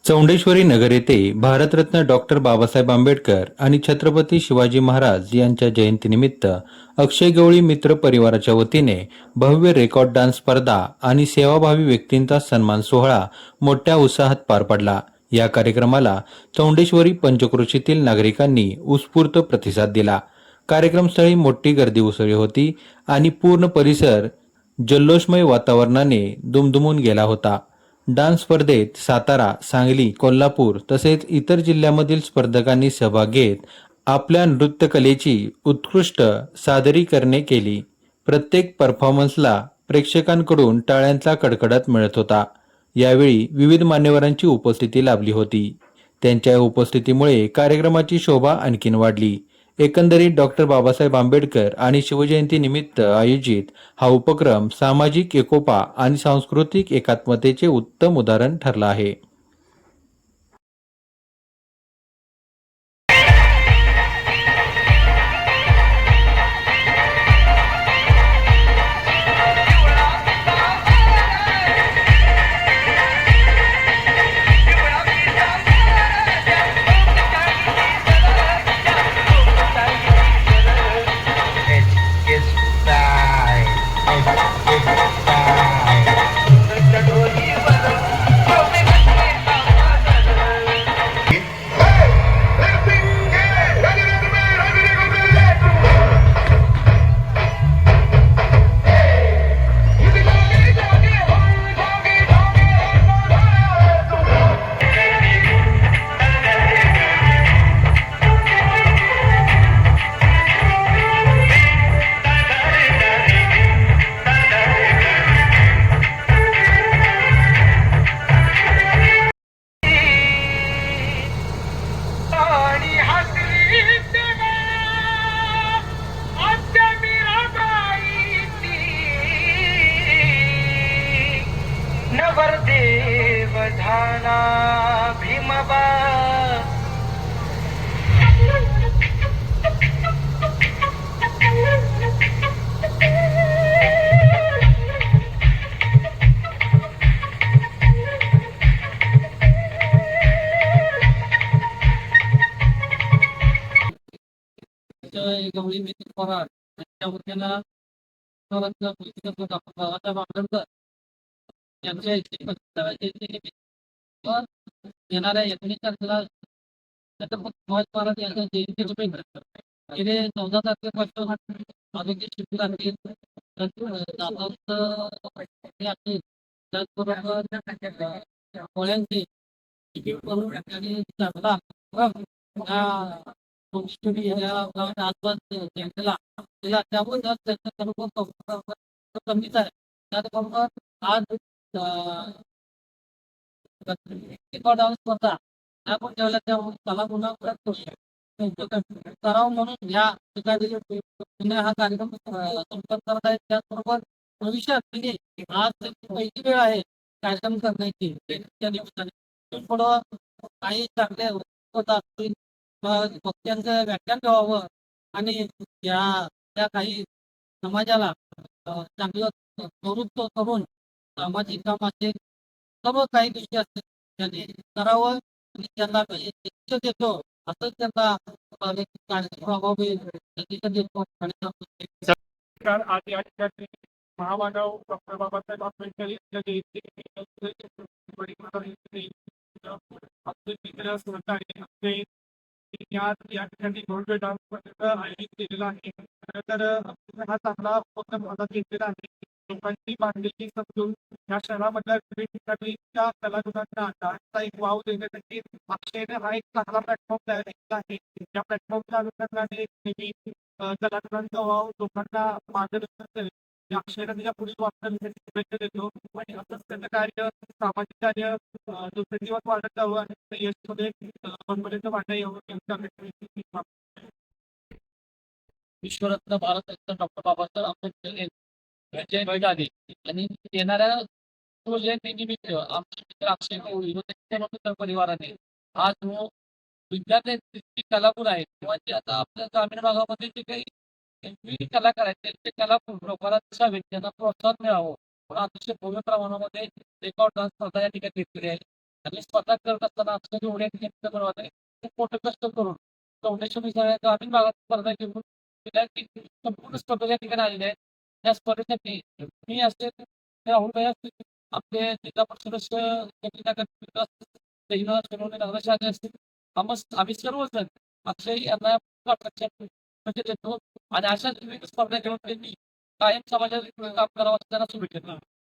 चौंडेश्वरी नगर येथे भारतरत्न डॉक्टर बाबासाहेब आंबेडकर आणि छत्रपती शिवाजी महाराज यांच्या जयंतीनिमित्त अक्षय गवळी मित्र परिवाराच्या वतीने भव्य रेकॉर्ड डान्स स्पर्धा आणि सेवाभावी व्यक्तींचा सन्मान सोहळा मोठ्या उत्साहात पार पडला। या कार्यक्रमाला चौंडेश्वरी पंचक्रोशीतील नागरिकांनी उत्स्फूर्त प्रतिसाद दिला। कार्यक्रमस्थळी मोठी गर्दी उसळली होती आणि पूर्ण परिसर जल्लोषमय वातावरणाने दुमदुमून गेला होता। डान्स स्पर्धेत सातारा, सांगली, कोल्हापूर तसेच इतर जिल्ह्यामधील स्पर्धकांनी सहभाग घेत आपल्या नृत्यकलेची उत्कृष्ट सादरीकरणे केली। प्रत्येक परफॉर्मन्सला प्रेक्षकांकडून टाळ्यांचा कडकडाट मिळत होता। यावेळी विविध मान्यवरांची उपस्थिती लाभली होती। त्यांच्या उपस्थितीमुळे कार्यक्रमाची शोभा आणखीन वाढली। एकंदरीत डॉक्टर बाबासाहेब आंबेडकर आणि शिवजयंती निमित्त आयोजित हा उपक्रम सामाजिक एकोपा आणि सांस्कृतिक एकात्मतेचे उत्तम उदाहरण ठरला आहे। नवरदेव झाला भीमबा गवळी मित्र पराड यांच्या वतीनं डॉक्टर बाबासाहेब आंबेडकर यांच्या येणाऱ्या 19 तारखेला छत्रपती शिवाजी महाराज यांच्या जयंतीनिमित्त गेले 14 तारखेपासून आरोग्य शिबिर आहे। त्याचबरोबर पोळ्यांचे शिबिर करून आणि चांगला आसपास जनतेला दिला, त्यामुळे कमीच आहे। त्याचबरोबर आज स्पर्धा आपण ठेवल्या त्यामुळे त्याला पुन्हा सराव म्हणून या ठिकाणी हा कार्यक्रम संपन्न करत आहेत। त्याचबरोबर भविष्यात आज पहिली वेळ आहे कार्यक्रम करण्याची, त्या निमित्ताने थोडं काही चांगले होत असतील वक्त्यांचं व्याख्यान ठेवावं आणि त्या काही समाजाला चांगलं प्रवृत्त करून सामाजिक कामाचे सर्व काही गोष्टी असतात त्यांनी करावं आणि त्यांना लक्ष देतो असं त्यांना आज या ठिकाणी महामानव डॉक्टर बाबासाहेब आंबेडकर यांच्या जयंती या ठिकाणी भव्य डान्स आयोजित केलेला आहे। तर हा चांगला उपक्रम हातात घेतलेला आहे। लोकांची बांधिलकी समजून या शहरामधल्या विविध ठिकाणच्या कलागुणांना डान्सचा एक वाव देण्यासाठी अक्षयने हा एक चांगला प्लॅटफॉर्म तयार केला आहे। या प्लॅटफॉर्मच्या अनुषंगाने कलागुणांचा वाव लोकांना मार्गदर्शन करेल या अक्षयने त्याच्या पुढील वाटचालीसाठी शुभेच्छा देतो आणि असंच त्याचं कार्य सामाजिक कार्य दिवसेंदिवस वाढत जावं आणि यशमध्ये पर्यंत वाढता यावं। विश्वरत्न भारतरत्न डॉक्टर बाबासाहेब आंबेडकर यांची जयंती आली आणि येणाऱ्या जयंतीनिमित्त आमच्या अक्षय गवळी व त्यांच्या मित्र परिवाराने आज विद्यार्थी कलागुण आहेत किंवा जे आता आपल्या ग्रामीण भागामध्ये जे काही विविध कलाकार आहेत त्यांचे कलागुण लोकांना दिसावेत, त्यांना प्रोत्साहन मिळावं म्हणून अतिशय भव्य प्रमाणामध्ये रेकॉर्ड डान्स स्पर्धा या ठिकाणी घेतलेली आहे। आणि स्पर्धा करत असताना अक्षय गवळी यांनी नेमकं बनवत आहे खूप मोठं कष्ट करून फाउंडेशन ग्रामीण भागात स्पर्धा घेऊन संपूर्ण स्पर्धा या ठिकाणी आलेल्या आहेत. त्या स्पर्धेसाठी मी असे राहुल भाई असतील, आपले जिल्हा परिषद सदस्य नगराचे असतील, आम्ही सर्वजण अक्षय यांना म्हणजे देतो आणि अशाच विविध स्पर्धा घेऊन त्यांनी कायम समाजात काम करावं असं त्यांना शुभेच्छा.